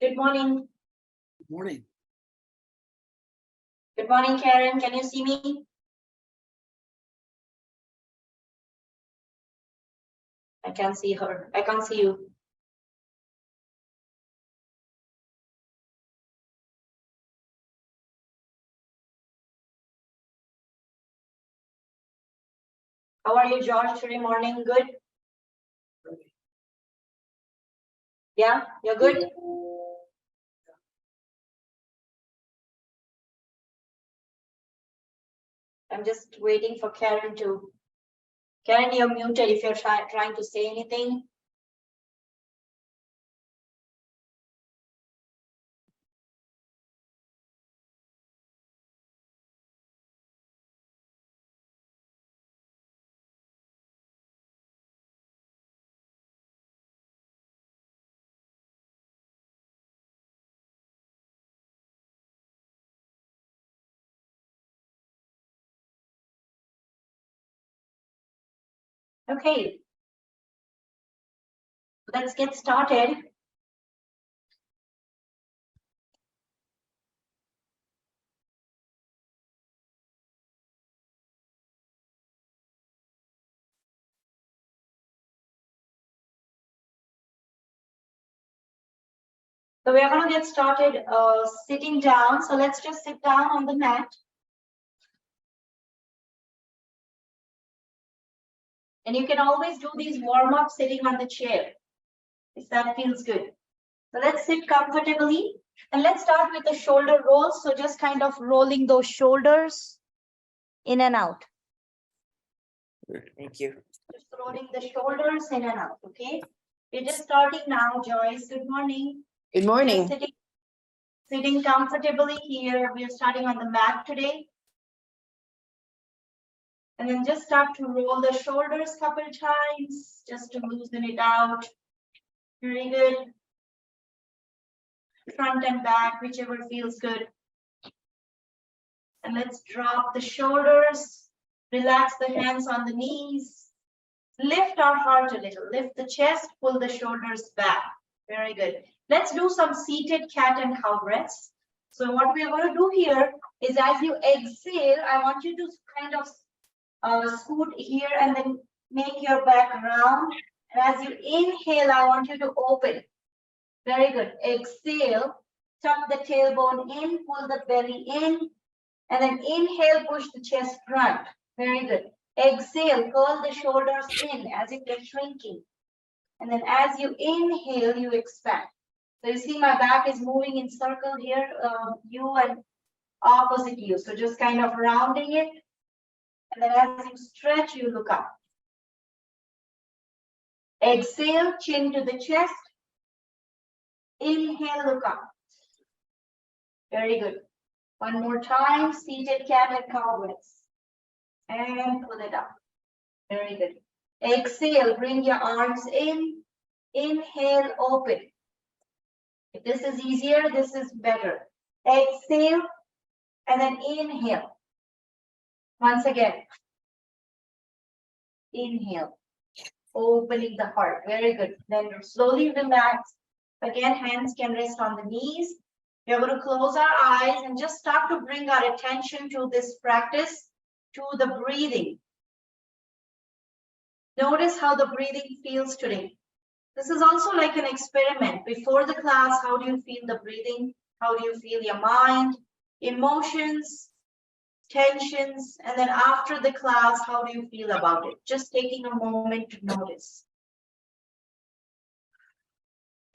Good morning. Good morning. Good morning, Karen. Can you see me? I can't see her. I can't see you. How are you, George? Today morning, good? Yeah, you're good? I'm just waiting for Karen to. Karen, you're muted if you're trying to say anything. Okay. Let's get started. So we're going to get started sitting down. So let's just sit down on the mat. And you can always do these warm-ups sitting on the chair, if that feels good. So let's sit comfortably. And let's start with the shoulder rolls. So just kind of rolling those shoulders in and out. Thank you. Just rolling the shoulders in and out, okay? We're just starting now, Joyce. Good morning. Good morning. Sitting comfortably here. We are starting on the mat today. And then just start to roll the shoulders a couple times, just to loosen it out. Very good. Front and back, whichever feels good. And let's drop the shoulders. Relax the hands on the knees. Lift our heart a little. Lift the chest, pull the shoulders back. Very good. Let's do some seated cat and cow breaths. So what we are going to do here is as you exhale, I want you to kind of scoot here and then make your back round. And as you inhale, I want you to open. Very good. Exhale, tuck the tailbone in, pull the belly in, and then inhale, push the chest front. Very good. Exhale, curl the shoulders in as if they're shrinking. And then as you inhale, you expand. So you see my back is moving in circle here, you and opposite you. So just kind of rounding it. And then as you stretch, you look up. Exhale, chin to the chest. Inhale, look up. Very good. One more time, seated cat and cow breaths. And pull it up. Very good. Exhale, bring your arms in. Inhale, open. If this is easier, this is better. Exhale, and then inhale. Once again. Inhale. Opening the heart. Very good. Then slowly relax. Again, hands can rest on the knees. We're going to close our eyes and just start to bring our attention to this practice, to the breathing. Notice how the breathing feels today. This is also like an experiment. Before the class, how do you feel the breathing? How do you feel your mind, emotions, tensions? And then after the class, how do you feel about it? Just taking a moment to notice.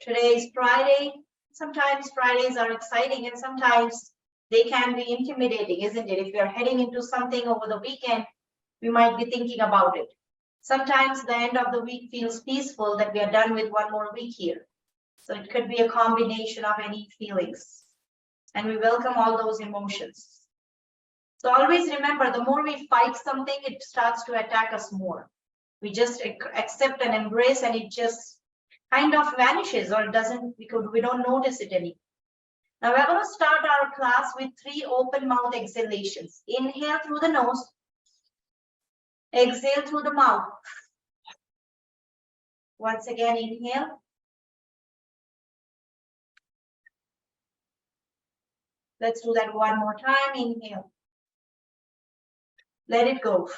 Today is Friday. Sometimes Fridays are exciting and sometimes they can be intimidating, isn't it? If you're heading into something over the weekend, we might be thinking about it. Sometimes the end of the week feels peaceful that we are done with one more week here. So it could be a combination of any feelings. And we welcome all those emotions. So always remember, the more we fight something, it starts to attack us more. We just accept and embrace and it just kind of vanishes or doesn't, because we don't notice it anymore. Now we're going to start our class with 3 open mouth exhalations. Inhale through the nose. Exhale through the mouth. Once again, inhale. Let's do that one more time. Inhale. Let it go.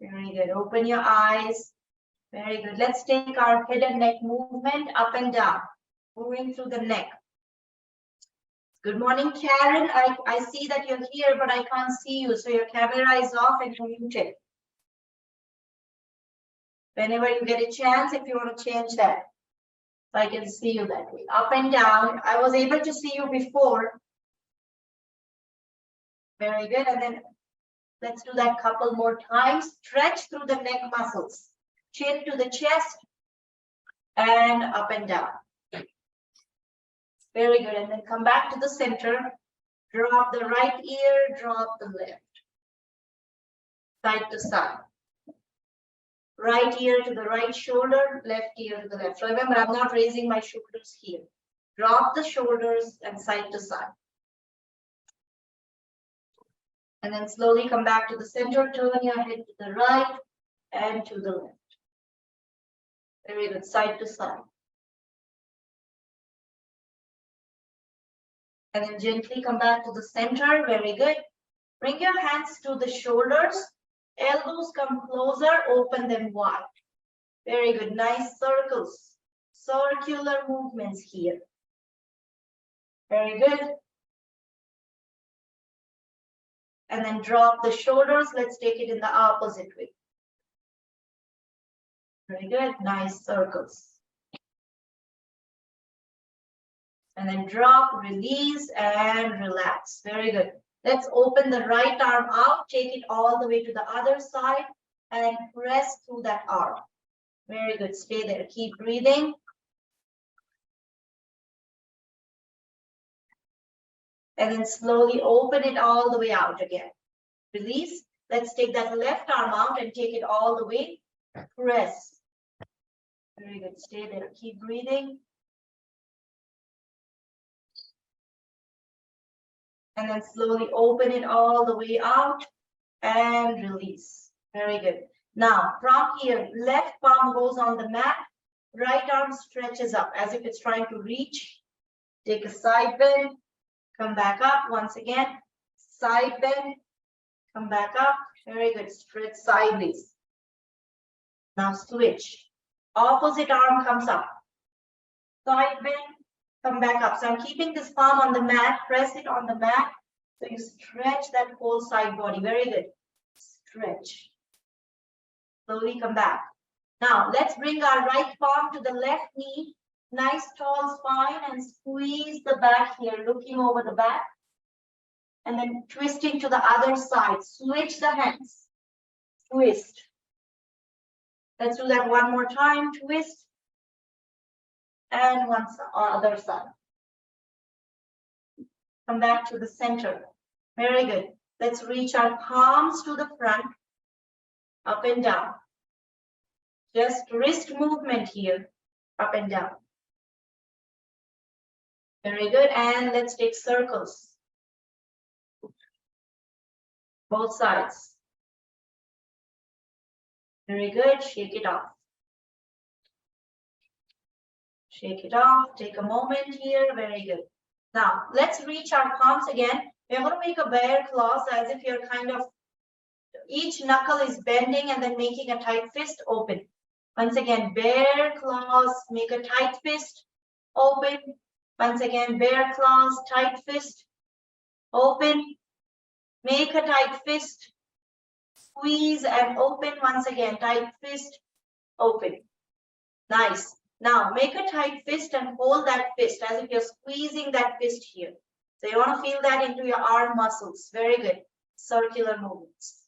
Very good. Open your eyes. Very good. Let's take our head and neck movement up and down, moving through the neck. Good morning, Karen. I see that you're here, but I can't see you. So your camera is off and you're muted. Whenever you get a chance, if you want to change that, so I can see you that way. Up and down. I was able to see you before. Very good. And then let's do that couple more times. Stretch through the neck muscles. Chin to the chest and up and down. Very good. And then come back to the center. Drop the right ear, drop the left. Side to side. Right ear to the right shoulder, left ear to the left. Remember, I'm not raising my shoulders here. Drop the shoulders and side to side. And then slowly come back to the center, turn your head to the right and to the left. Very good, side to side. And then gently come back to the center, very good. Bring your hands to the shoulders, elbows come closer, open them wide. Very good, nice circles, circular movements here. Very good. And then drop the shoulders. Let's take it in the opposite way. Very good. Nice circles. And then drop, release, and relax. Very good. Let's open the right arm out. Take it all the way to the other side and press through that arm. Very good. Stay there. Keep breathing. And then slowly open it all the way out again. Release. Let's take that left arm out and take it all the way. Press. Very good. Stay there. Keep breathing. And then slowly open it all the way out and release. Very good. Now, from here, left palm goes on the mat. Right arm stretches up as if it's trying to reach. Take a side bend. Come back up once again. Side bend. Come back up. Very good. Stretch sideways. Now switch. Opposite arm comes up. Side bend. Come back up. So I'm keeping this palm on the mat. Press it on the mat. So you stretch that whole side body. Very good. Stretch. Slowly come back. Now let's bring our right palm to the left knee. Nice tall spine and squeeze the back here, looking over the back. And then twisting to the other side. Switch the hands. Twist. Let's do that one more time. Twist. And other side. Come back to the center. Very good. Let's reach our palms to the front. Up and down. Just wrist movement here. Up and down. Very good. And let's take circles. Both sides. Very good. Shake it off. Shake it off. Take a moment here. Very good. Now, let's reach our palms again. We're going to make a bear claw as if you're kind of, each knuckle is bending and then making a tight fist open. Once again, bear claws, make a tight fist, open. Once again, bear claws, tight fist, open. Make a tight fist, squeeze and open. Once again, tight fist, open. Nice. Now, make a tight fist and hold that fist as if you're squeezing that fist here. So you want to feel that into your arm muscles. Very good. Circular movements.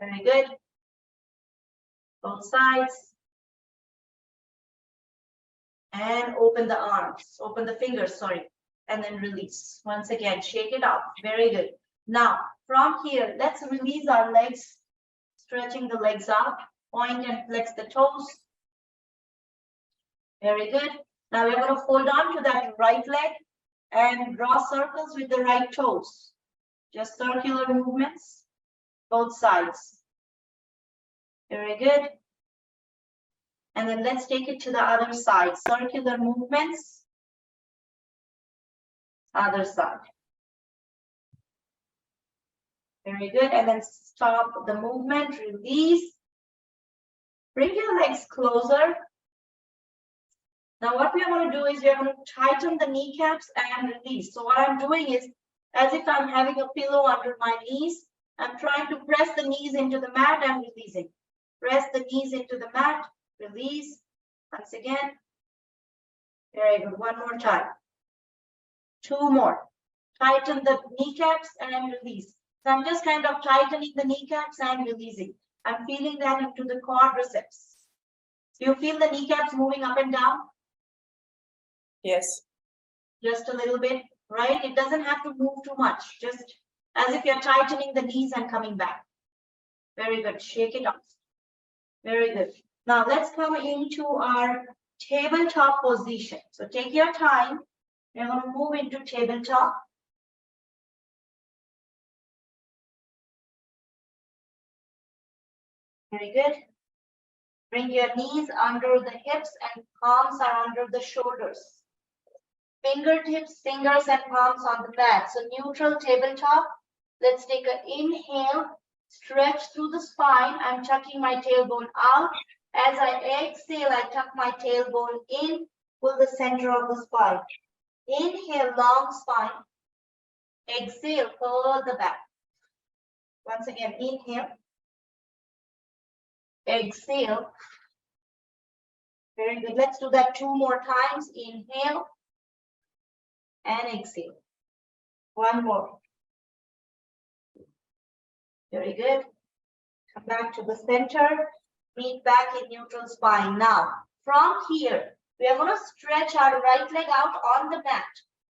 Very good. Both sides. And open the arms. Open the fingers, sorry. And then release. Once again, shake it out. Very good. Now, from here, let's release our legs. Stretching the legs out. Point and flex the toes. Very good. Now we're going to hold on to that right leg and draw circles with the right toes. Just circular movements, both sides. Very good. And then let's take it to the other side. Circular movements. Other side. Very good. And then stop the movement, release. Bring your legs closer. Now what we are going to do is we are going to tighten the kneecaps and release. So what I'm doing is, as if I'm having a pillow under my knees, I'm trying to press the knees into the mat and releasing. Press the knees into the mat, release. Once again. Very good. One more time. Two more. Tighten the kneecaps and release. So I'm just kind of tightening the kneecaps and releasing. I'm feeling that into the quadriceps. Do you feel the kneecaps moving up and down? Yes. Just a little bit, right? It doesn't have to move too much. Just as if you're tightening the knees and coming back. Very good. Shake it off. Very good. Now let's come into our tabletop position. So take your time. We're going to move into tabletop. Very good. Bring your knees under the hips and palms are under the shoulders. Fingertips, fingers and palms on the mat. So neutral tabletop. Let's take an inhale. Stretch through the spine. I'm tucking my tailbone out. As I exhale, I tuck my tailbone in. Pull the center of the spine. Inhale, long spine. Exhale, pull the back. Once again, inhale. Exhale. Very good. Let's do that two more times. Inhale and exhale. One more. Very good. Come back to the center. Meet back in neutral spine. Now, from here, we are going to stretch our right leg out on the mat.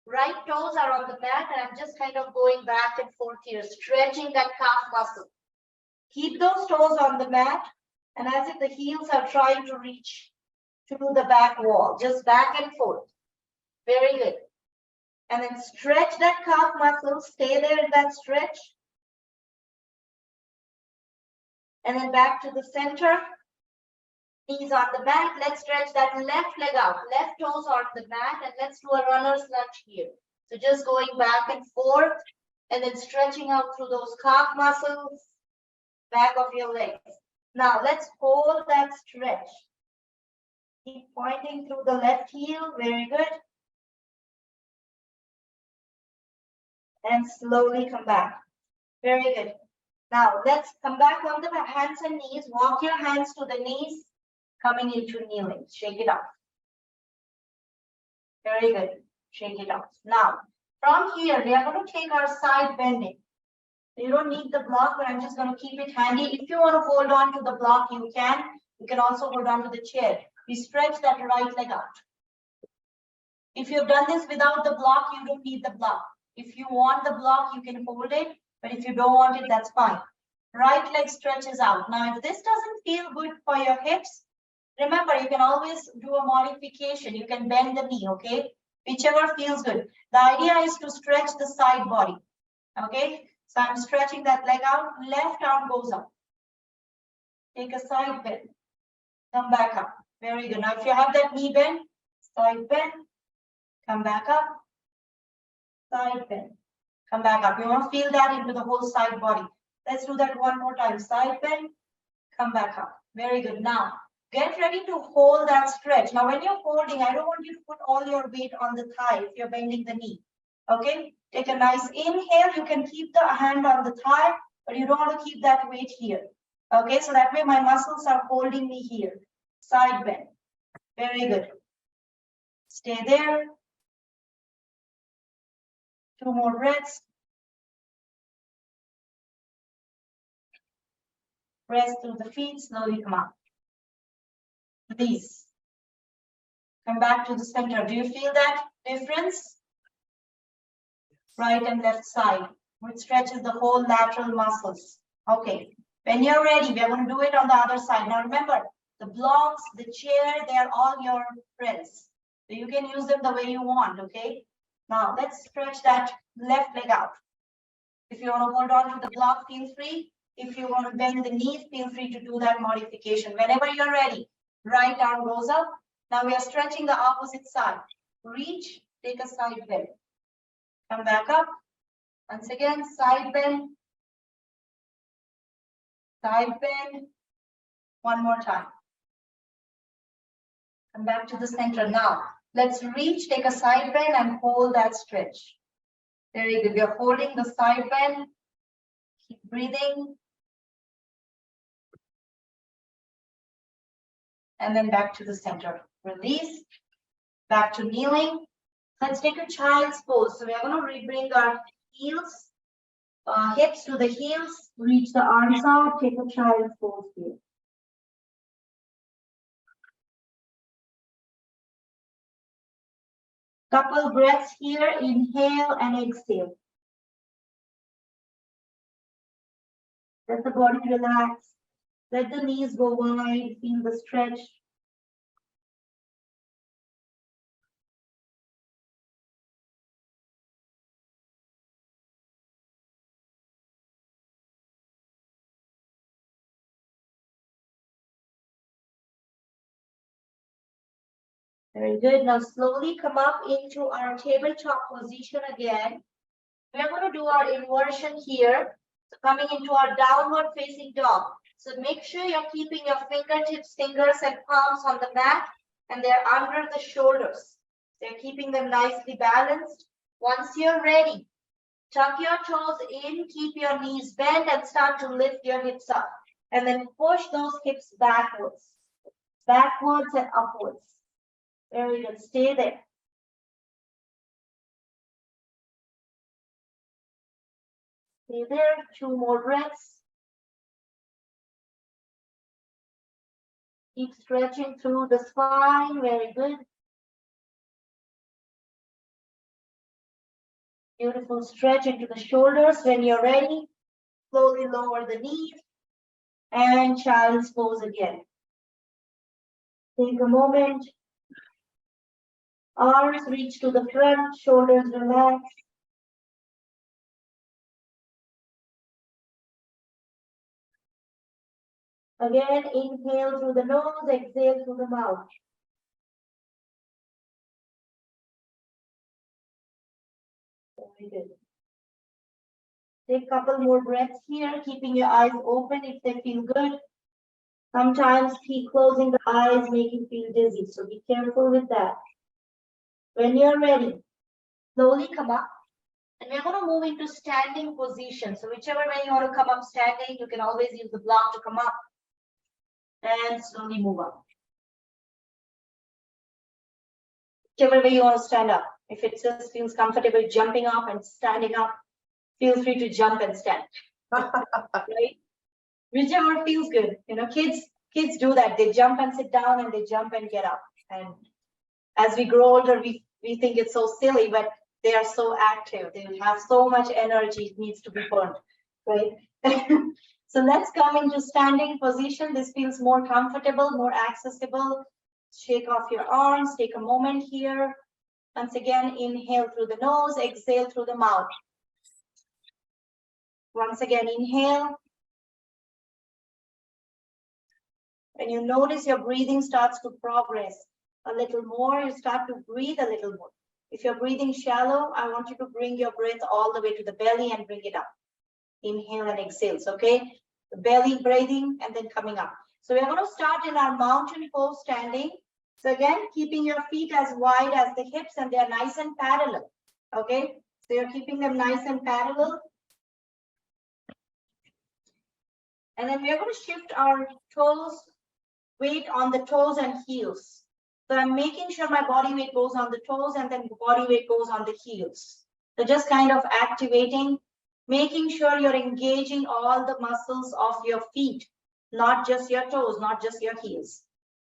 Right toes are on the mat, and I'm just kind of going back and forth here, stretching that calf muscle. Keep those toes on the mat, and as if the heels are trying to reach to the back wall, just back and forth. Very good. And then stretch that calf muscle, stay there in that stretch. And then back to the center. Knees on the mat. Let's stretch that left leg out. Left toes on the mat. And let's do a runner's lunge here. So just going back and forth. And then stretching out through those calf muscles. Back of your legs. Now let's hold that stretch. Keep pointing through the left heel. Very good. And slowly come back. Very good. Now let's come back on the hands and knees. Walk your hands to the knees, coming into kneeling. Shake it off. Very good. Shake it off. Now, from here, we are going to take our side bending. You don't need the block, but I'm just going to keep it handy. If you want to hold on to the block, you can. You can also hold on to the chair. We stretch that right leg out. If you've done this without the block, you don't need the block. If you want the block, you can hold it. But if you don't want it, that's fine. Right leg stretches out. Now, if this doesn't feel good for your hips, remember, you can always do a modification. You can bend the knee, okay? Whichever feels good. The idea is to stretch the side body, okay? So I'm stretching that leg out. Left arm goes up. Take a side bend. Come back up. Very good. Now, if you have that knee bend, side bend, come back up. Side bend. Come back up. You want to feel that into the whole side body. Let's do that one more time. Side bend, come back up. Very good. Now, get ready to hold that stretch. Now, when you're holding, I don't want you to put all your weight on the thigh if you're bending the knee. Okay? Take a nice inhale. You can keep the hand on the thigh, but you don't want to keep that weight here. Okay? So that way my muscles are holding me here. Side bend. Very good. Stay there. Two more breaths. Press through the feet, slowly come up. Release. Come back to the center. Do you feel that difference? Right and left side, which stretches the whole lateral muscles. Okay. When you're ready, we are going to do it on the other side. Now remember, the blocks, the chair, they are all your friends. So you can use them the way you want, okay? Now let's stretch that left leg out. If you want to hold on to the block, feel free. If you want to bend the knees, feel free to do that modification. Whenever you're ready, right arm goes up. Now we are stretching the opposite side. Reach, take a side bend. Come back up. Once again, side bend. Side bend. One more time. Come back to the center now. Let's reach, take a side bend and hold that stretch. Very good. We are holding the side bend. Keep breathing. And then back to the center. Release. Back to kneeling. Let's take a child's pose. So we are going to bring our heels, hips to the heels, reach the arms out, take a child's pose here. Couple breaths here, inhale and exhale. Let the body relax. Let the knees go wide, feel the stretch. Very good. Now slowly come up into our tabletop position again. We are going to do our inversion here. So coming into our downward facing dog. So make sure you're keeping your fingertips, fingers, and palms on the mat, and they're under the shoulders. They're keeping them nicely balanced. Once you're ready, tuck your toes in, keep your knees bent, and start to lift your hips up. And then push those hips backwards and upwards. Very good. Stay there. Stay there. 2 more breaths. Keep stretching through the spine. Very good. Beautiful stretch into the shoulders. When you're ready, slowly lower the knees and child's pose again. Take a moment. Arms reach to the front, shoulders relax. Again, inhale through the nose, exhale through the mouth. Very good. Take a couple more breaths here, keeping your eyes open if they feel good. Sometimes keep closing the eyes, make you feel dizzy, so be careful with that. When you're ready, slowly come up. And we're going to move into standing position. So whichever way you want to come up standing, you can always use the block to come up. And slowly move up. Whichever way you want to stand up. If it just feels comfortable jumping up and standing up, feel free to jump and stand. Right? Whichever feels good. You know, kids do that. They jump and sit down and they jump and get up. And as we grow older, we think it's so silly, but they are so active. They have so much energy, it needs to be burned, right? So let's come into standing position. This feels more comfortable, more accessible. Shake off your arms, take a moment here. Once again, inhale through the nose, exhale through the mouth. Once again, inhale. When you notice your breathing starts to progress a little more, you start to breathe a little more. If you're breathing shallow, I want you to bring your breath all the way to the belly and bring it up. Inhale and exhale, okay? The belly breathing and then coming up. So we're going to start in our mountain pose standing. So again, keeping your feet as wide as the hips and they're nice and parallel, okay? So you're keeping them nice and parallel. And then we're going to shift our toes, weight on the toes and heels. So I'm making sure my body weight goes on the toes and then body weight goes on the heels. So just kind of activating, making sure you're engaging all the muscles of your feet, not just your toes, not just your heels.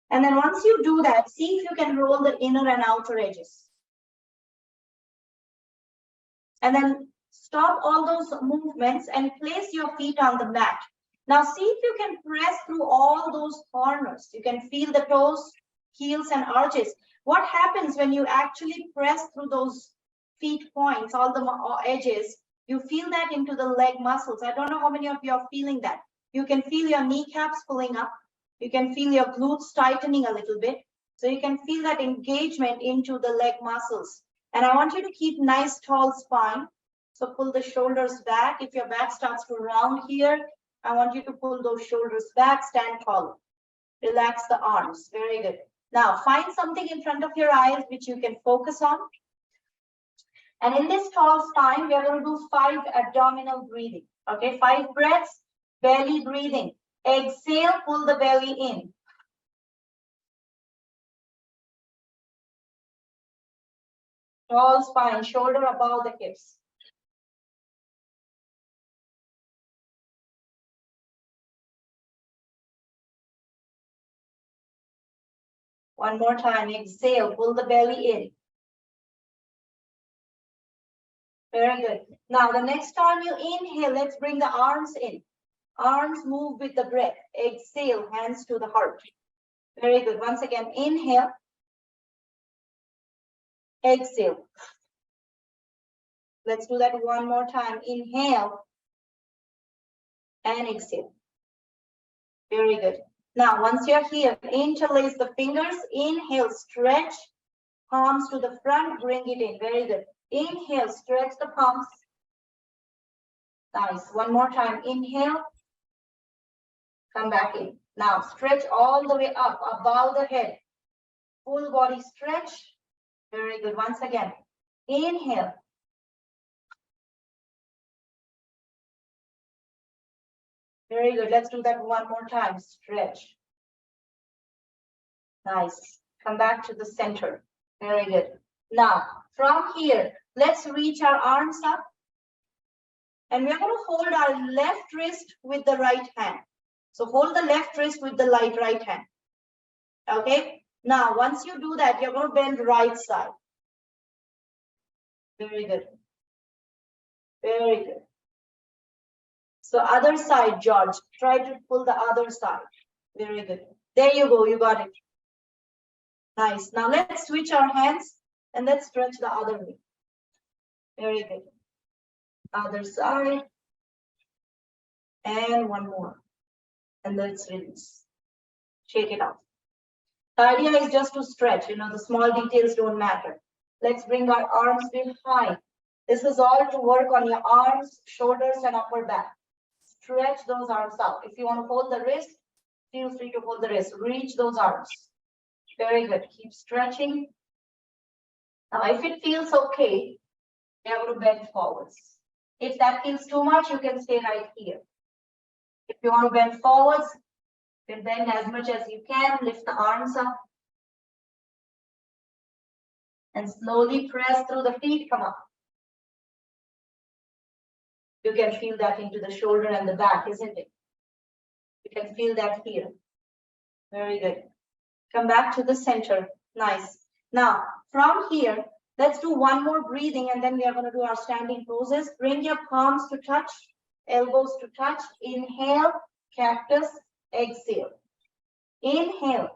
And then once you do that, see if you can roll the inner and outer edges. And then stop all those movements and place your feet on the mat. Now see if you can press through all those corners. You can feel the toes, heels, and arches. What happens when you actually press through those feet points, all the edges, you feel that into the leg muscles. I don't know how many of you are feeling that. You can feel your kneecaps pulling up. You can feel your glutes tightening a little bit. So you can feel that engagement into the leg muscles. And I want you to keep nice tall spine. So pull the shoulders back. If your back starts to round here, I want you to pull those shoulders back, stand tall. Relax the arms, very good. Now find something in front of your eyes which you can focus on. And in this tall spine, we are going to do 5 abdominal breathing. Okay, 5 breaths, belly breathing. Exhale, pull the belly in. Tall spine, shoulder above the hips. One more time, exhale, pull the belly in. Very good. Now, the next time you inhale, let's bring the arms in. Arms move with the breath. Exhale, hands to the heart. Very good. Once again, inhale. Exhale. Let's do that one more time. Inhale and exhale. Very good. Now, once you're here, interlace the fingers. Inhale, stretch. Palms to the front, bring it in. Very good. Inhale, stretch the palms. Nice. One more time. Inhale. Come back in. Now, stretch all the way up, above the head. Full body stretch. Very good. Once again. Inhale. Very good. Let's do that one more time. Stretch. Nice. Come back to the center. Very good. Now, from here, let's reach our arms up. And we're going to hold our left wrist with the right hand. So hold the left wrist with the right hand. Okay. Now, once you do that, you're going to bend right side. Very good. Very good. So other side, George. Try to pull the other side. Very good. There you go. You got it. Nice. Now let's switch our hands and let's stretch the other knee. Very good. Other side. And one more. And let's release. Shake it out. The idea is just to stretch. The small details don't matter. Let's bring our arms behind. This is all to work on your arms, shoulders, and upper back. Stretch those arms out. If you want to hold the wrist, feel free to hold the wrist. Reach those arms. Very good. Keep stretching. Now, if it feels okay, you're going to bend forwards. If that feels too much, you can stay right here. If you want to bend forwards, you can bend as much as you can. Lift the arms up. And slowly press through the feet. Come up. You can feel that into the shoulder and the back, isn't it? You can feel that here. Very good. Come back to the center. Nice. Now, from here, let's do one more breathing and then we are going to do our standing poses. Bring your palms to touch, elbows to touch. Inhale, cactus, exhale. Inhale.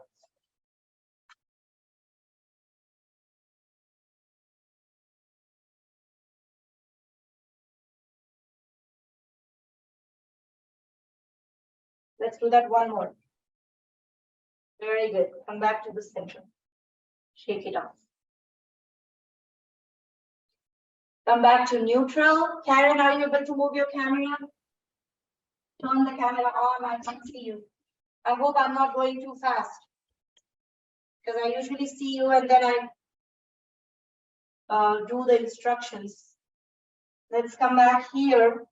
Let's do that one more. Very good. Come back to the center. Shake it off. Come back to neutral. Karen, are you able to move your camera? Turn the camera on. I can't see you. I hope I'm not going too fast. Because I usually see you and then I do the instructions. Let's come back here.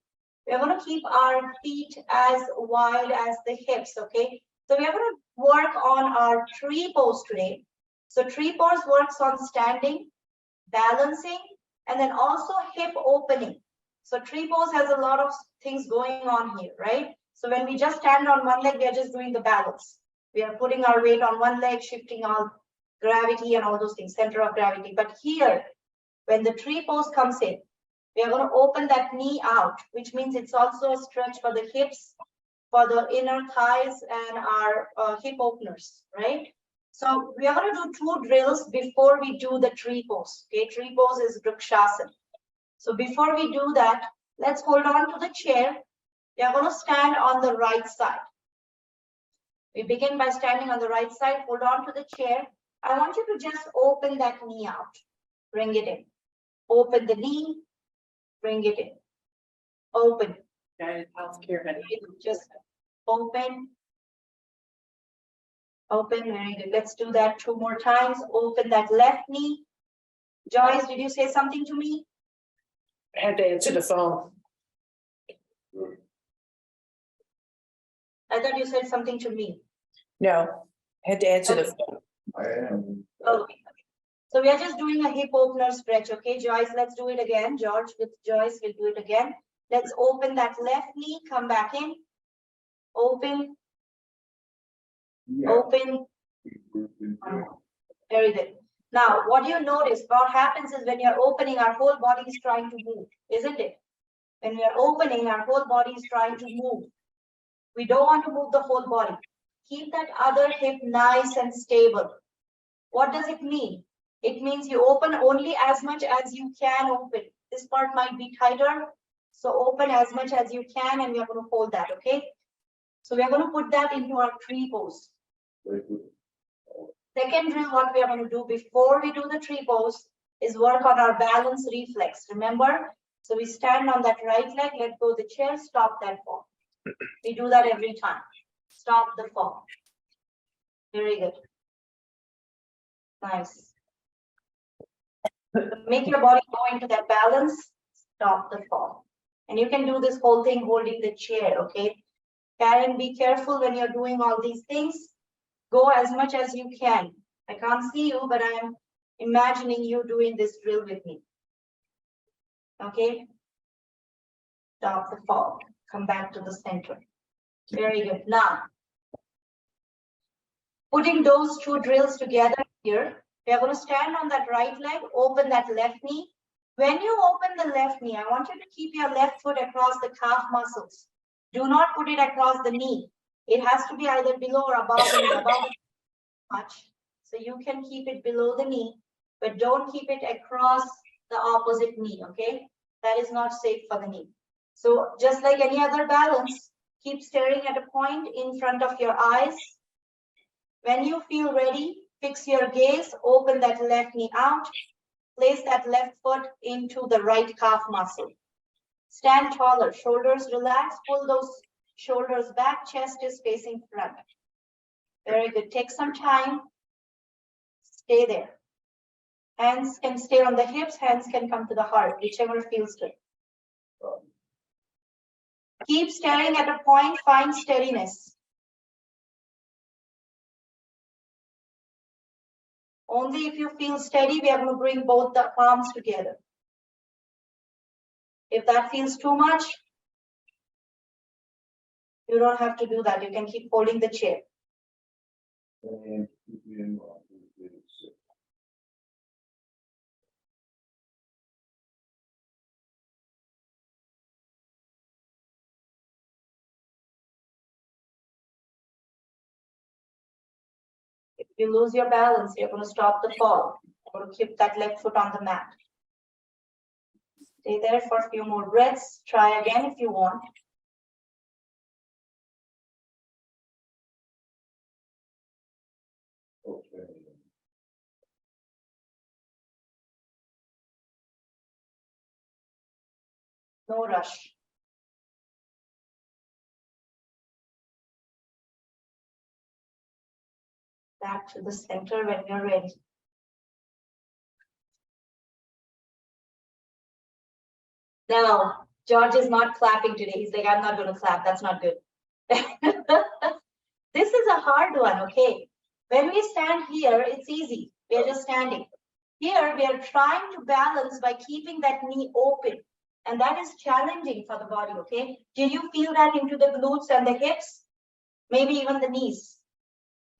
We're going to keep our feet as wide as the hips, okay? So we are going to work on our tree pose today. So tree pose works on standing, balancing, and then also hip opening. So tree pose has a lot of things going on here, right? So when we just stand on one leg, we are just doing the balance. We are putting our weight on one leg, shifting our gravity and all those things, center of gravity. But here, when the tree pose comes in, we are going to open that knee out, which means it's also a stretch for the hips, for the inner thighs and our hip openers, right? So we are going to do 2 drills before we do the tree pose. Okay, tree pose is Vrikshasana. So before we do that, let's hold on to the chair. We are going to stand on the right side. We begin by standing on the right side. Hold on to the chair. I want you to just open that knee out. bring it in. Open the knee, bring it in. Open, United Healthcare, honey. just open. Open, very good. Let's do that 2 more times. Open that left knee. Joyce, did you say something to me? I had to answer the phone. I thought you said something to me. No, I had to answer the phone. I am. Okay. So we are just doing a hip opener stretch, okay? Joyce, let's do it again. George, with Joyce, we'll do it again. Let's open that left knee, come back in. Open, open. Very good. Now, what you notice, what happens is when you're opening, our whole body is trying to move, isn't it? When we are opening, our whole body is trying to move. We don't want to move the whole body. Keep that other hip nice and stable. What does it mean? It means you open only as much as you can open. This part might be tighter, so open as much as you can, and we are going to hold that, okay? So we are going to put that into our tree pose. Second drill, what we are going to do before we do the tree pose is work on our balance reflex. Remember? So we stand on that right leg, let go the chair, stop that fall. We do that every time. Stop the fall. Very good. Nice. Make your body go into that balance, stop the fall. And you can do this whole thing holding the chair, okay? Karen, be careful when you're doing all these things. Go as much as you can. I can't see you, but I'm imagining you doing this drill with me. Okay? Stop the fall. Come back to the center. Very good. Now, putting those 2 drills together here, we are going to stand on that right leg, open that left knee. When you open the left knee, I want you to keep your left foot across the calf muscles. Do not put it across the knee. It has to be either below or above the knee, above much. So you can keep it below the knee, but don't keep it across the opposite knee, okay? That is not safe for the knee. So just like any other balance, keep staring at a point in front of your eyes. When you feel ready, fix your gaze, open that left knee out, place that left foot into the right calf muscle. Stand taller, shoulders relaxed, pull those shoulders back, chest is facing front. Very good. Take some time. Stay there. Hands can stay on the hips, hands can come to the heart, whichever feels good. Keep staring at a point, find steadiness. Only if you feel steady, we are going to bring both the palms together. If that feels too much, you don't have to do that. You can keep holding the chair. If you lose your balance, you're going to stop the fall. You're going to keep that left foot on the mat. Stay there for a few more breaths. Try again if you want. No rush. Back to the center when you're ready. Now, George is not clapping today. He's like, I'm not going to clap. That's not good. This is a hard one, okay? When we stand here, it's easy. We're just standing. Here, we are trying to balance by keeping that knee open. And that is challenging for the body, okay? Did you feel that into the glutes and the hips? Maybe even the knees,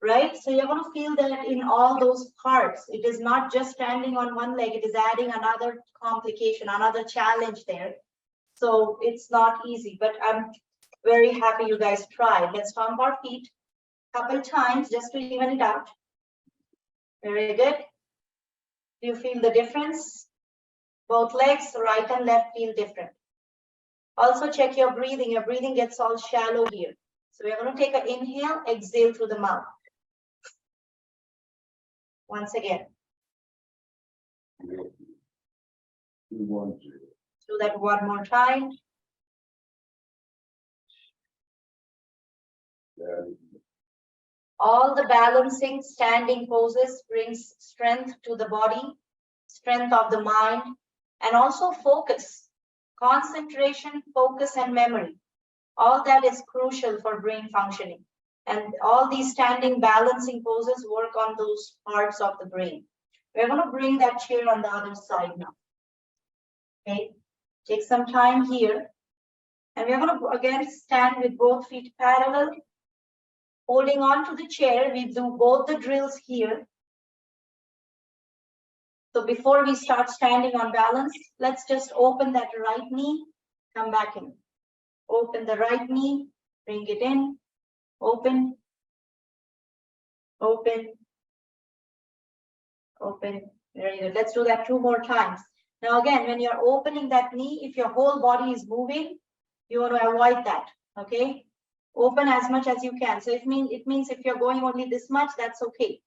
right? So you're going to feel that in all those parts. It is not just standing on one leg. It is adding another complication, another challenge there. So it's not easy, but I'm very happy you guys tried. Let's stomp our feet a couple times just to even it out. Very good. Do you feel the difference? Both legs, right and left, feel different. Also check your breathing. Your breathing gets all shallow here. So we're going to take an inhale, exhale through the mouth. Once again. Do that one more time. All the balancing standing poses brings strength to the body, strength of the mind, and also focus, concentration, focus, and memory. All that is crucial for brain functioning. And all these standing balancing poses work on those parts of the brain. We're going to bring that chair on the other side now. Okay, take some time here. And we're going to again stand with both feet parallel, holding on to the chair. We do both the drills here. So before we start standing on balance, let's just open that right knee, come back in. Open the right knee, bring it in, open, open, open. Very good. Let's do that 2 more times. Now again, when you're opening that knee, if your whole body is moving, you want to avoid that, okay? Open as much as you can. So it means if you're going only this much, that's okay.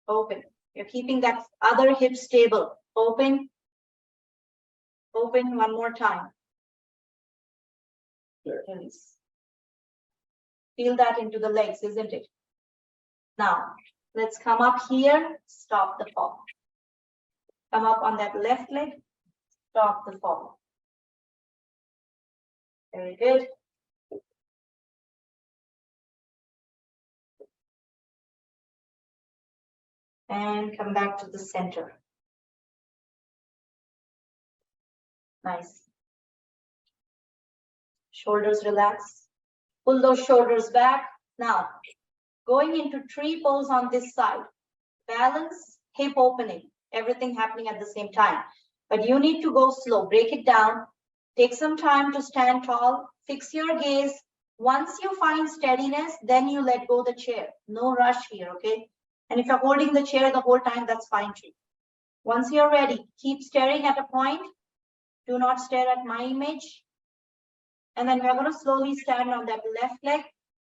Open. You're keeping that other hip stable. Open. Open one more time. Release. Feel that into the legs, isn't it? Now, let's come up here, stop the fall. Come up on that left leg, stop the fall. Very good. And come back to the center. Nice. Shoulders relax. Pull those shoulders back. Now, going into tree pose on this side. Balance, hip opening, everything happening at the same time. But you need to go slow, break it down. Take some time to stand tall, fix your gaze. Once you find steadiness, then you let go the chair. No rush here, okay? And if you're holding the chair the whole time, that's fine too. Once you're ready, keep staring at a point. Do not stare at my image. And then we're going to slowly stand on that left leg.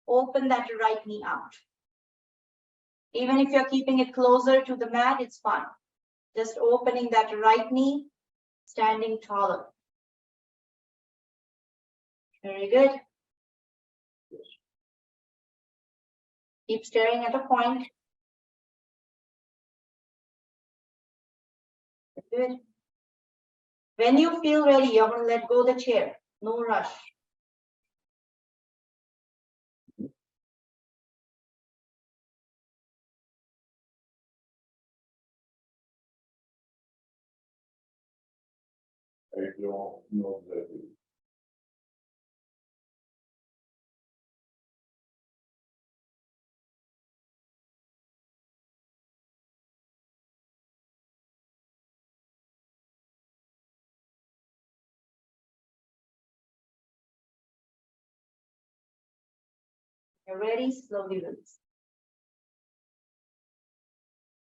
Open that right knee out. Even if you're keeping it closer to the mat, it's fine. Just opening that right knee, standing taller. Very good. Keep staring at a point. Good. When you feel ready, you're going to let go the chair. No rush. I don't know that. You're ready, slowly release.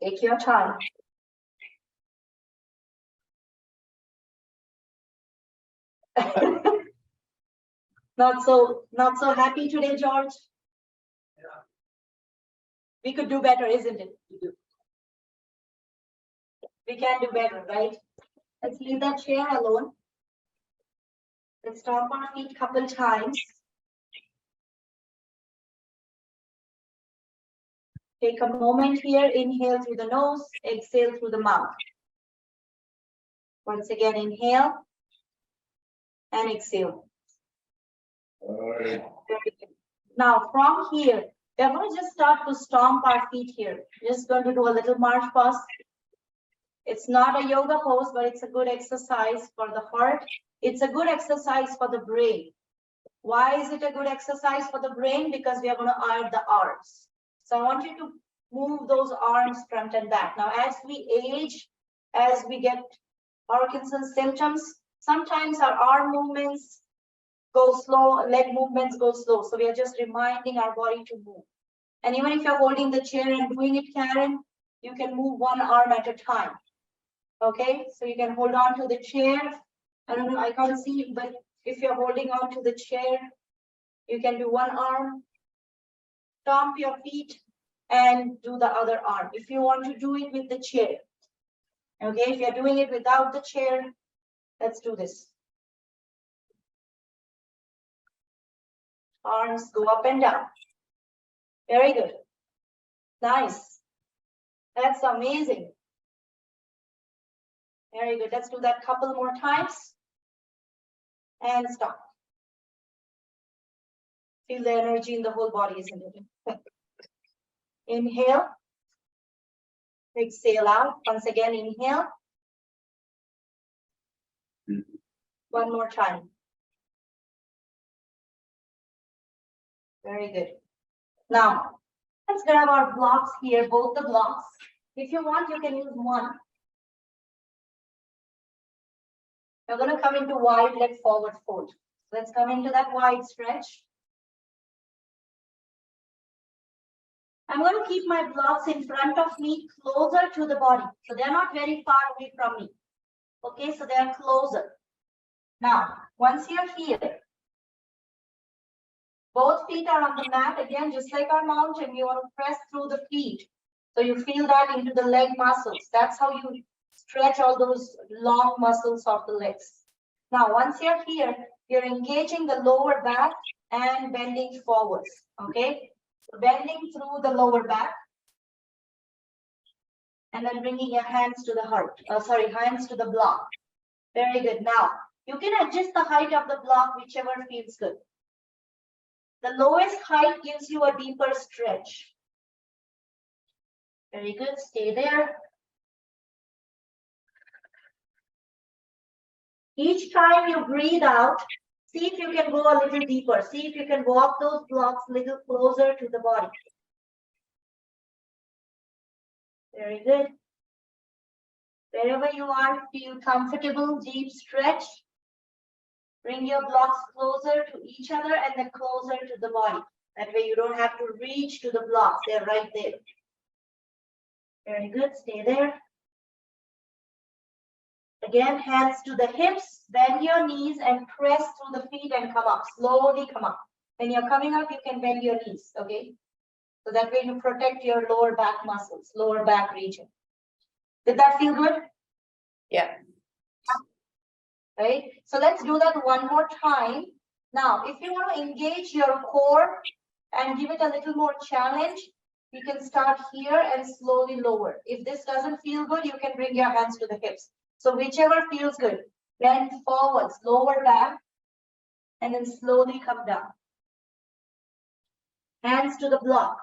Take your time. Not so happy today, George. Yeah. We could do better, isn't it? We can do better, right? Let's leave that chair alone. Let's stomp our feet a couple times. Take a moment here, inhale through the nose, exhale through the mouth. Once again, inhale and exhale. Now from here, we're going to just start to stomp our feet here. Just going to do a little march pause. It's not a yoga pose, but it's a good exercise for the heart. It's a good exercise for the brain. Why is it a good exercise for the brain? Because we are going to iron the arms. So I want you to move those arms front and back. Now, as we age, as we get Parkinson's symptoms, sometimes our arm movements go slow, leg movements go slow. So we are just reminding our body to move. And even if you're holding the chair and doing it, Karen, you can move one arm at a time. Okay, so you can hold on to the chair. I don't know, I can't see, but if you're holding on to the chair, you can do one arm, stomp your feet, and do the other arm. If you want to do it with the chair. Okay, if you're doing it without the chair, Let's do this. Arms go up and down. Very good. Nice. That's amazing. Very good. Let's do that couple more times. And stop. Feel the energy in the whole body, isn't it? Inhale. Exhale out. Once again, inhale. One more time. Very good. Now, let's grab our blocks here, both the blocks. If you want, you can use one. We're going to come into wide leg forward fold. Let's come into that wide stretch. I'm going to keep my blocks in front of me, closer to the body. So they're not very far away from me. Okay, so they're closer. Now, once you're here, both feet are on the mat. Again, just like our mountain, you want to press through the feet. So you feel that into the leg muscles. That's how you stretch all those long muscles of the legs. Now, once you're here, you're engaging the lower back and bending forwards. Okay, so bending through the lower back. And then bringing your hands to the heart. Hands to the block. Very good. Now, you can adjust the height of the block, whichever feels good. The lowest height gives you a deeper stretch. Very good. Stay there. Each time you breathe out, see if you can go a little deeper. See if you can walk those blocks a little closer to the body. Very good. Wherever you are, feel comfortable, deep stretch. Bring your blocks closer to each other and then closer to the body. That way you don't have to reach to the blocks. They're right there. Very good. Stay there. Again, hands to the hips. Bend your knees and press through the feet and come up. Slowly come up. When you're coming up, you can bend your knees. Okay. So that way you protect your lower back muscles, lower back region. Did that feel good? Yeah. Right? So let's do that one more time. Now, if you want to engage your core and give it a little more challenge, you can start here and slowly lower. If this doesn't feel good, you can bring your hands to the hips. So whichever feels good, bend forwards, lower back, and then slowly come down. Hands to the block.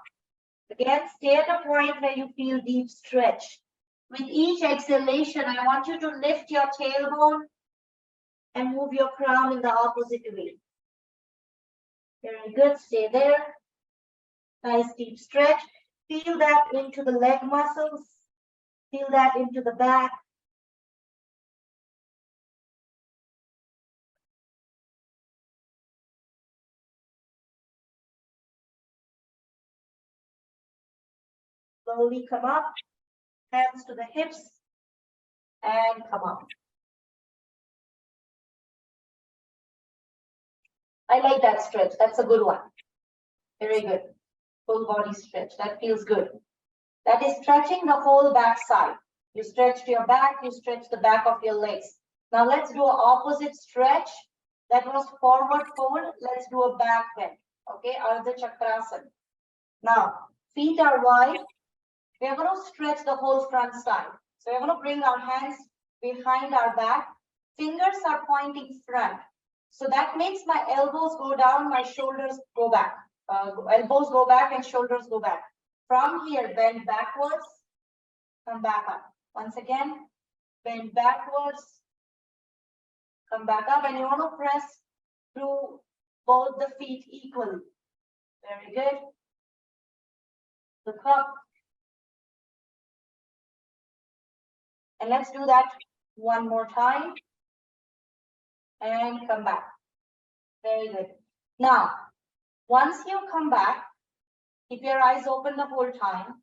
Again, stay at a point where you feel deep stretch. With each exhalation, I want you to lift your tailbone and move your crown in the opposite way. Very good. Stay there. Nice deep stretch. Feel that into the leg muscles. Feel that into the back. Slowly come up. Hands to the hips. And come up. I like that stretch. That's a good one. Very good. Full body stretch. That feels good. That is stretching the whole back side. You stretched your back, you stretch the back of your legs. Now let's do an opposite stretch. That was forward fold. Let's do a back bend. Okay, Ardha Chakrasana. Now, feet are wide. We're going to stretch the whole front side. So we're going to bring our hands behind our back. Fingers are pointing front. So that makes my elbows go down, my shoulders go back. Elbows go back and shoulders go back. From here, bend backwards, come back up. Once again, bend backwards, come back up, and you want to press through both the feet equally. Very good. Look up. And let's do that one more time. And come back. Very good. Now, once you come back, keep your eyes open the whole time.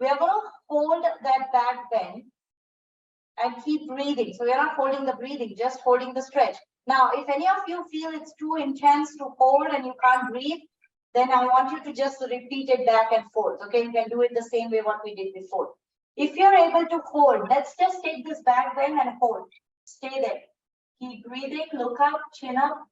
We are going to hold that back bend and keep breathing. So we are not holding the breathing, just holding the stretch. Now, if any of you feel it's too intense to hold and you can't breathe, then I want you to just repeat it back and forth. Okay, you can do it the same way what we did before. If you're able to hold, let's just take this back bend and hold. Stay there. Keep breathing, look up, chin up.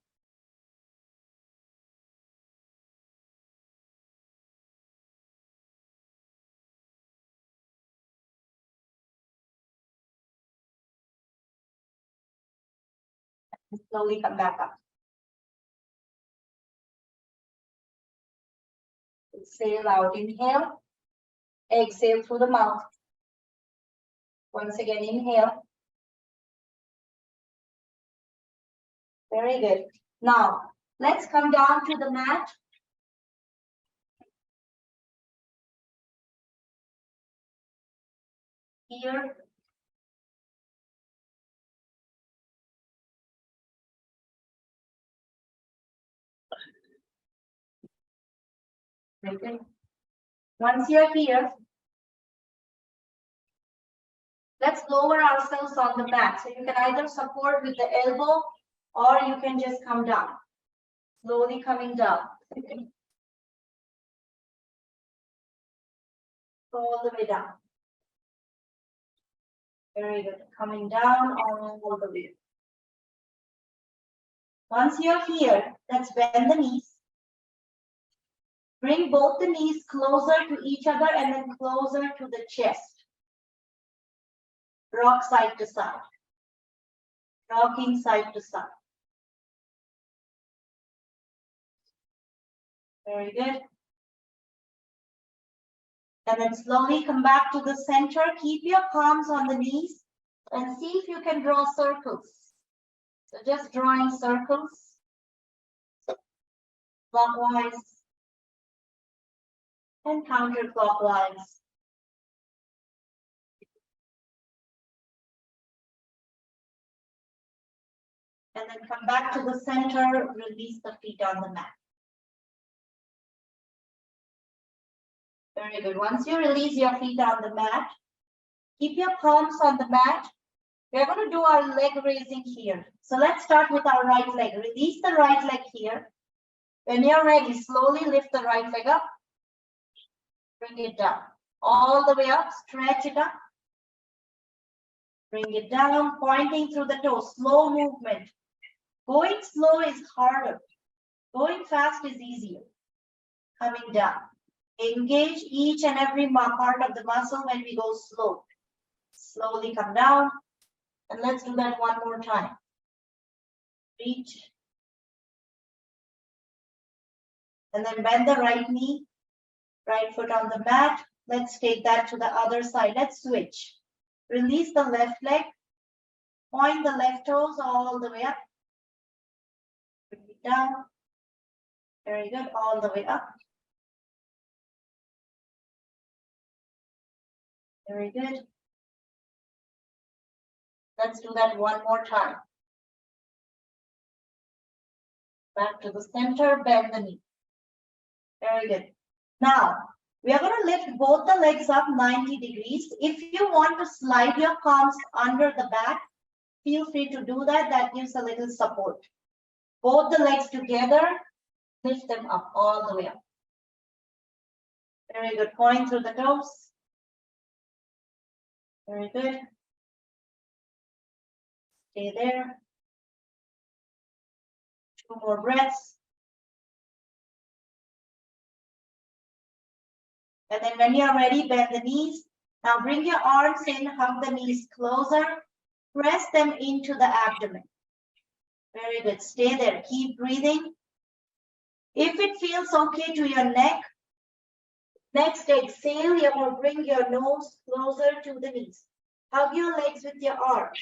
Slowly come back up. Exhale out, inhale. Exhale through the mouth. Once again, inhale. Very good. Now, let's come down to the mat. Here. Very good. Once you're here, let's lower ourselves on the mat. So you can either support with the elbow or you can just come down. Slowly coming down. All the way down. Very good. Coming down all the way. Once you're here, let's bend the knees. Bring both the knees closer to each other and then closer to the chest. Rock side to side. Rocking side to side. Very good. And then slowly come back to the center. Keep your palms on the knees and see if you can draw circles. So just drawing circles. Clockwise and counterclockwise. And then come back to the center, release the feet on the mat. Very good. Once you release your feet on the mat, keep your palms on the mat. We're going to do our leg raising here. So let's start with our right leg. Release the right leg here. When you're ready, slowly lift the right leg up. Bring it down. All the way up, stretch it up. Bring it down, pointing through the toes. Slow movement. Going slow is harder. Going fast is easier. Coming down. Engage each and every part of the muscle when we go slow. Slowly come down. And let's do that one more time. Reach. And then bend the right knee. Right foot on the mat. Let's take that to the other side. Let's switch. Release the left leg. Point the left toes all the way up. Bring it down. Very good. All the way up. Very good. Let's do that one more time. Back to the center, bend the knee. Very good. Now, we are going to lift both the legs up 90 degrees. If you want to slide your palms under the back, feel free to do that. That gives a little support. Both the legs together, lift them up all the way up. Very good. Point through the toes. Very good. Stay there. 2 more breaths. And then when you're ready, bend the knees. Now bring your arms in, hug the knees closer. Press them into the abdomen. Very good. Stay there. Keep breathing. If it feels okay to your neck, next exhale, you're going to bring your nose closer to the knees. Hug your legs with your arms.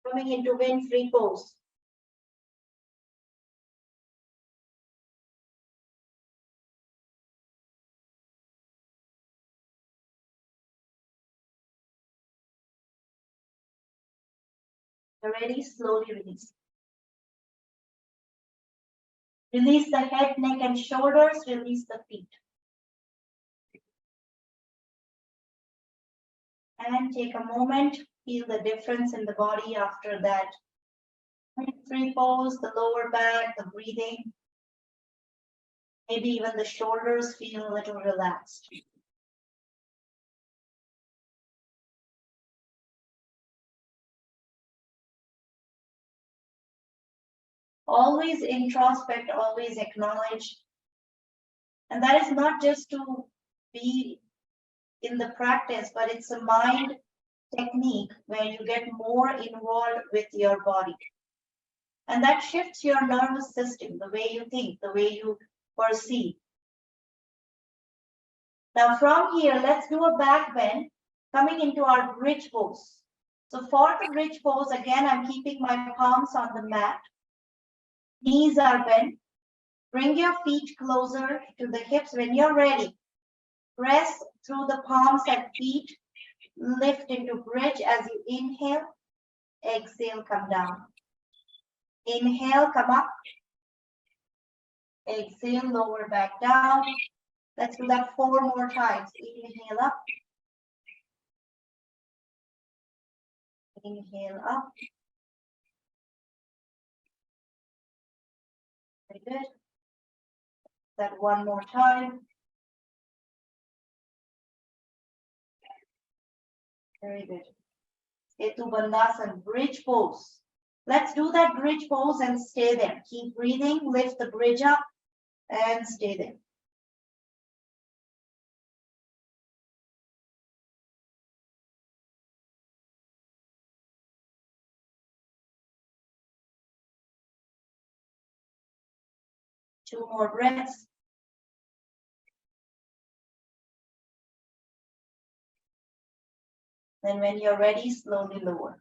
Coming into wind-free pose. Ready, slowly release. Release the head, neck, and shoulders. Release the feet. And take a moment. Feel the difference in the body after that. Free pose, the lower back, the breathing. Maybe even the shoulders feel a little relaxed. Always introspect, always acknowledge. And that is not just to be in the practice, but it's a mind technique where you get more involved with your body. And that shifts your nervous system, the way you think, the way you perceive. Now from here, let's do a back bend coming into our bridge pose. So for the bridge pose, again, I'm keeping my palms on the mat. Knees are bent. Bring your feet closer to the hips. When you're ready, press through the palms and feet. Lift into bridge as you inhale. Exhale, come down. Inhale, come up. Exhale, lower back down. Let's do that 4 more times. Inhale up. Inhale up. Very good. That 1 more time. Very good. Setu Bandhasan, bridge pose. Let's do that bridge pose and stay there. Keep breathing, lift the bridge up and stay there. Two more breaths. Then when you're ready, slowly lower.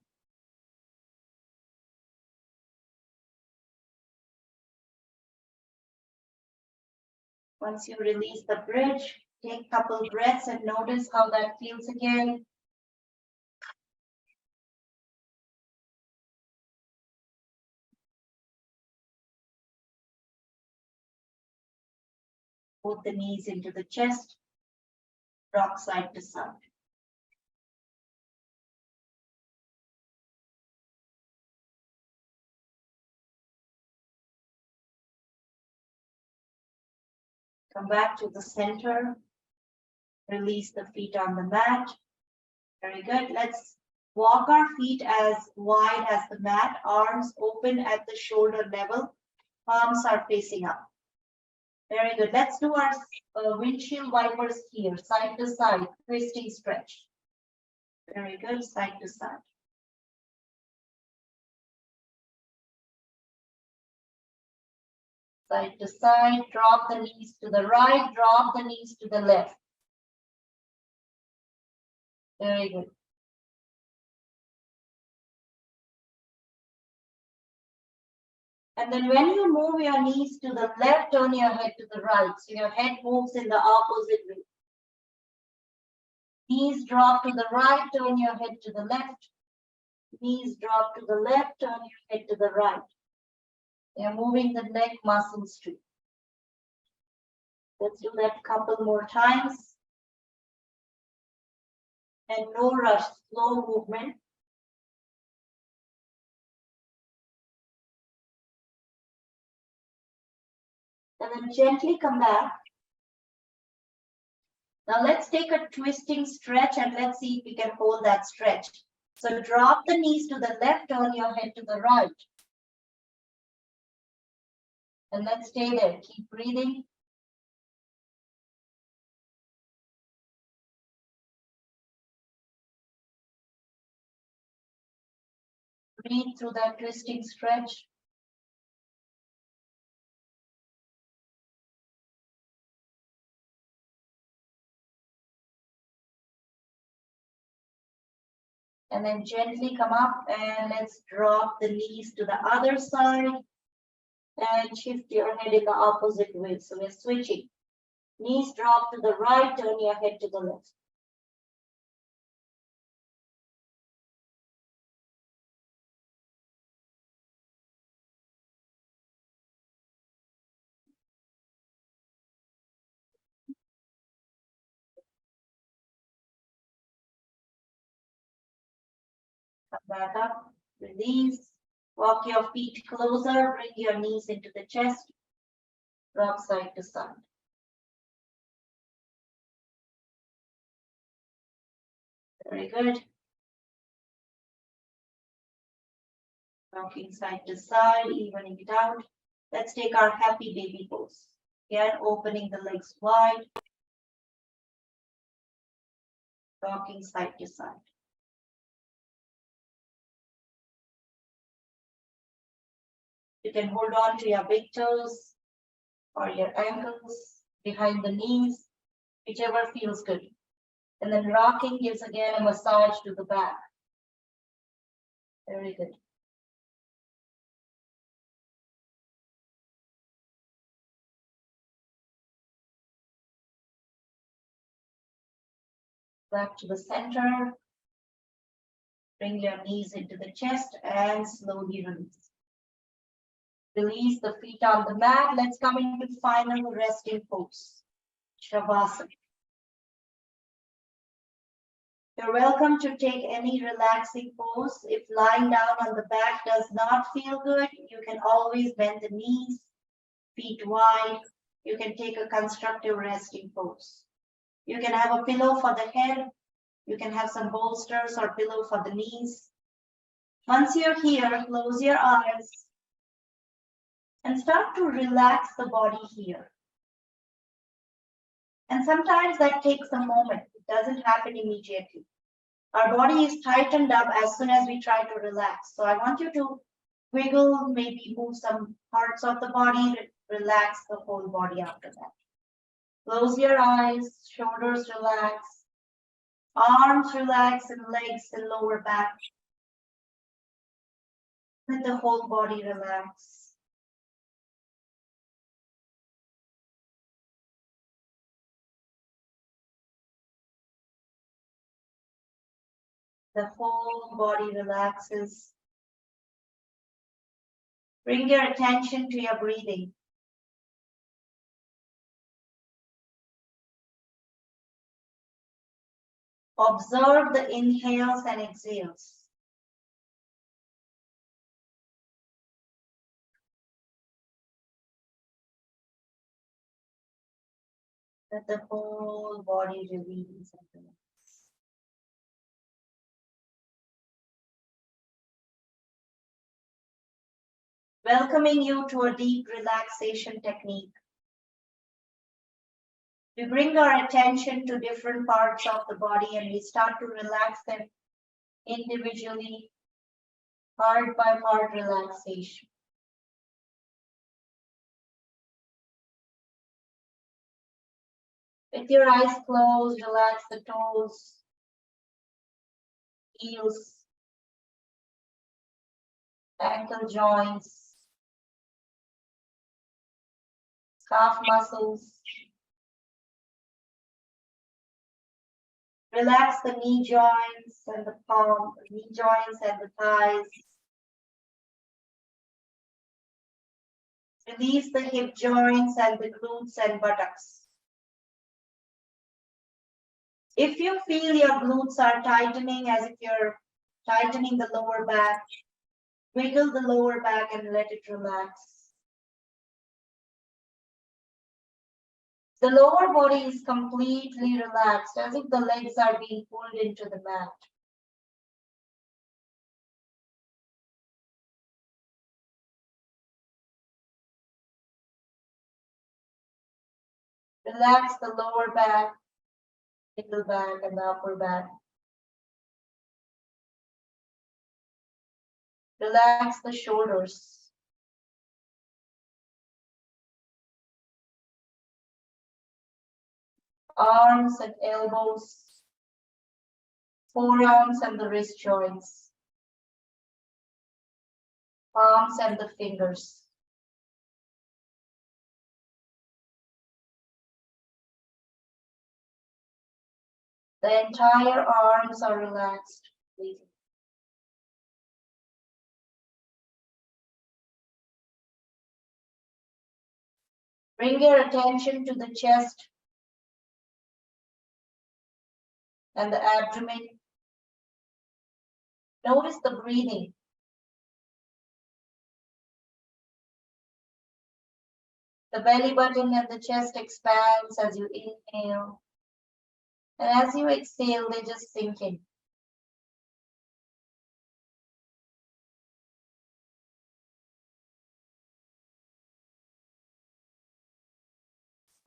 Once you release the bridge, take a couple breaths and notice how that feels again. Put the knees into the chest, rock side to side. Come back to the center. Release the feet on the mat. Very good. Let's walk our feet as wide as the mat, arms open at the shoulder level, palms are facing up. Very good. Let's do our windshield wipers here, side to side, twisting stretch. Very good, side to side. Side to side, drop the knees to the right, drop the knees to the left. Very good. And then when you move your knees to the left, turn your head to the right. So your head moves in the opposite way. Knees drop to the right, turn your head to the left. Knees drop to the left, turn your head to the right. You're moving the neck muscles too. Let's do that a couple more times. And no rush, slow movement. And then gently come back. Now let's take a twisting stretch and let's see if we can hold that stretch. So drop the knees to the left, turn your head to the right. And let's stay there. Keep breathing. Breathe through that twisting stretch. And then gently come up and let's drop the knees to the other side and shift your head in the opposite way. So we're switching. Knees drop to the right, turn your head to the left. Come back up, release. Walk your feet closer, bring your knees into the chest. Rock side to side. Very good. Rocking side to side, evening it out. Let's take our happy baby pose. Again, opening the legs wide. Rocking side to side. You can hold on to your big toes or your ankles behind the knees, whichever feels good. And then rocking gives again a massage to the back. Very good. Back to the center. Bring your knees into the chest and slowly release. Release the feet on the mat. Let's come into final resting pose. Shavasana. You're welcome to take any relaxing pose. If lying down on the back does not feel good, you can always bend the knees, feet wide. You can take a constructive resting pose. You can have a pillow for the head. You can have some bolsters or pillow for the knees. Once you're here, close your eyes and start to relax the body here. And sometimes that takes a moment. It doesn't happen immediately. Our body is tightened up as soon as we try to relax. So I want you to wiggle, maybe move some parts of the body, relax the whole body after that. Close your eyes, shoulders relax, arms relax, and legs and lower back. Let the whole body relax. The whole body relaxes. Bring your attention to your breathing. Observe the inhales and exhales. Let the whole body release and relax. Welcoming you to a deep relaxation technique. We bring our attention to different parts of the body and we start to relax them individually, part by part relaxation. With your eyes closed, relax the toes, heels, ankle joints, calf muscles. Relax the knee joints and the palm, knee joints and the thighs. Release the hip joints and the glutes and buttocks. If you feel your glutes are tightening as if you're tightening the lower back, wiggle the lower back and let it relax. The lower body is completely relaxed, as if the legs are being pulled into the mat. Relax the lower back, middle back, and the upper back. Relax the shoulders. Arms and elbows, forearms and the wrist joints, palms and the fingers. The entire arms are relaxed. Bring your attention to the chest and the abdomen. Notice the breathing. The belly button and the chest expands as you inhale. And as you exhale, they just sink in.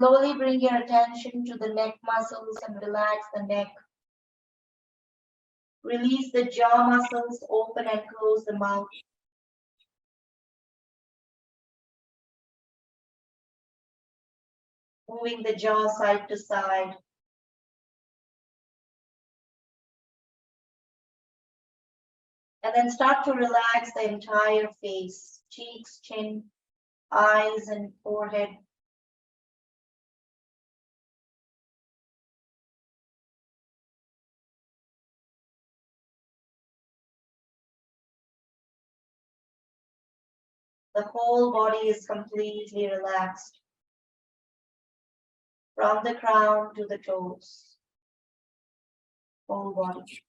Slowly bring your attention to the neck muscles and relax the neck. Release the jaw muscles, open and close the mouth. Moving the jaw side to side. And then start to relax the entire face, cheeks, chin, eyes, and forehead. The whole body is completely relaxed. From the crown to the toes. Whole body.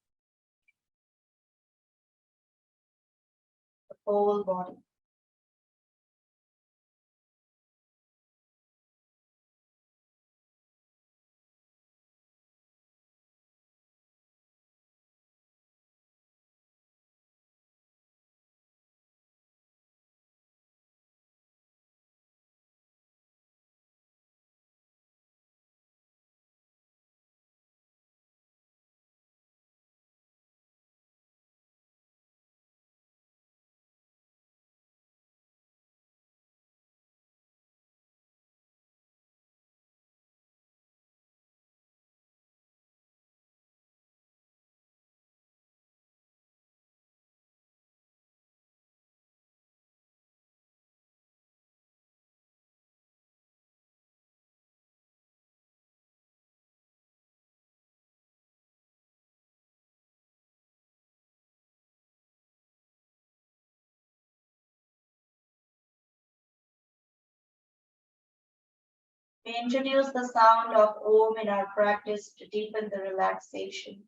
The whole body. We introduce the sound of Om in our practice to deepen the relaxation.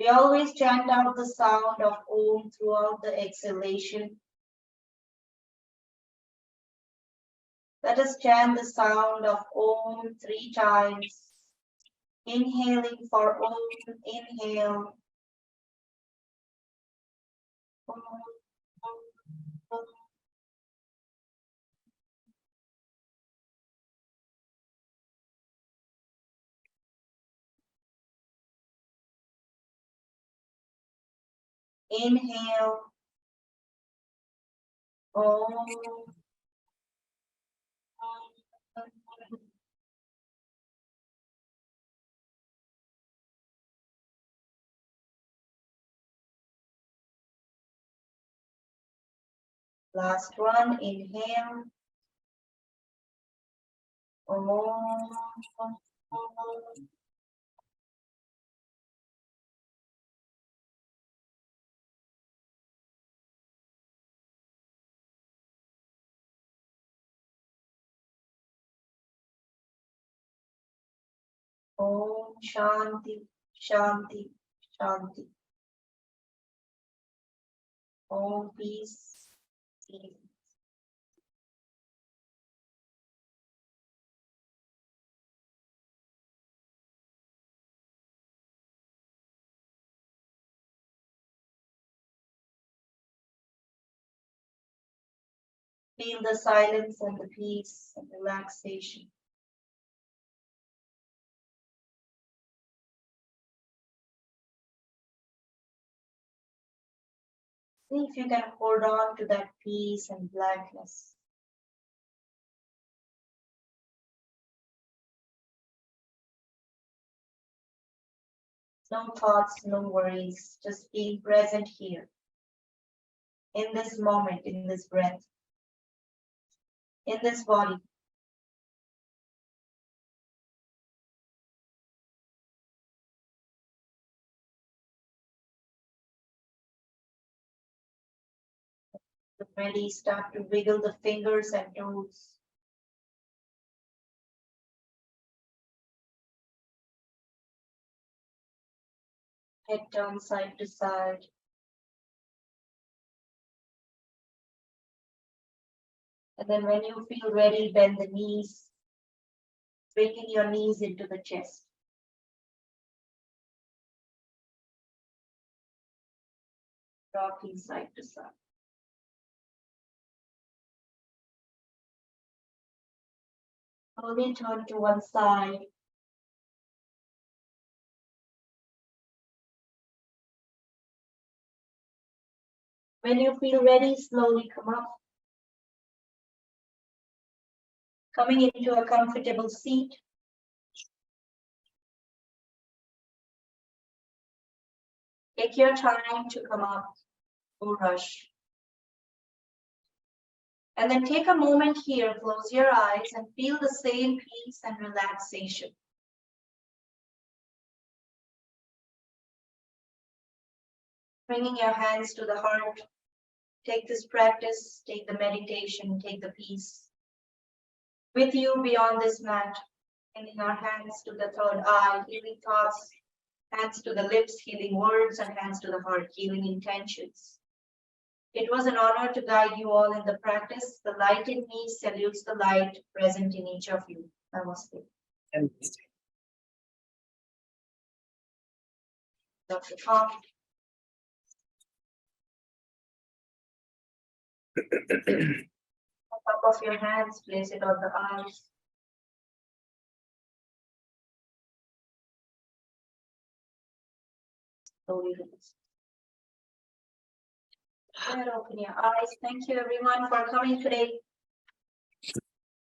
We always chant out the sound of Om throughout the exhalation. Let us chant the sound of Om 3 times. Inhaling for Om, inhale. Om, Om, Om. Inhale. Om. Last one, inhale. Om. Om Shanti, Shanti, Shanti. Om peace, peace. Feel the silence and the peace and relaxation. See if you can hold on to that peace and blankness. No thoughts, no worries, just being present here. In this moment, in this breath, in this body. Ready, start to wiggle the fingers and toes. Head turn side to side. And then when you feel ready, bend the knees, bringing your knees into the chest. Rocking side to side. Slowly turn to one side. When you feel ready, slowly come up. Coming into a comfortable seat. Take your time to come up, no rush. And then take a moment here, close your eyes and feel the same peace and relaxation. Bringing your hands to the heart. Take this practice, take the meditation, take the peace. With you beyond this mat, bringing our hands to the third eye, healing thoughts, hands to the lips, healing words, and hands to the heart, healing intentions. It was an honor to guide you all in the practice. The light in me salutes the light present in each of you. Namaste. And Dr. Tom. Top of your hands, place it on the eyes. Slowly release. And open your eyes. Thank you everyone for coming today.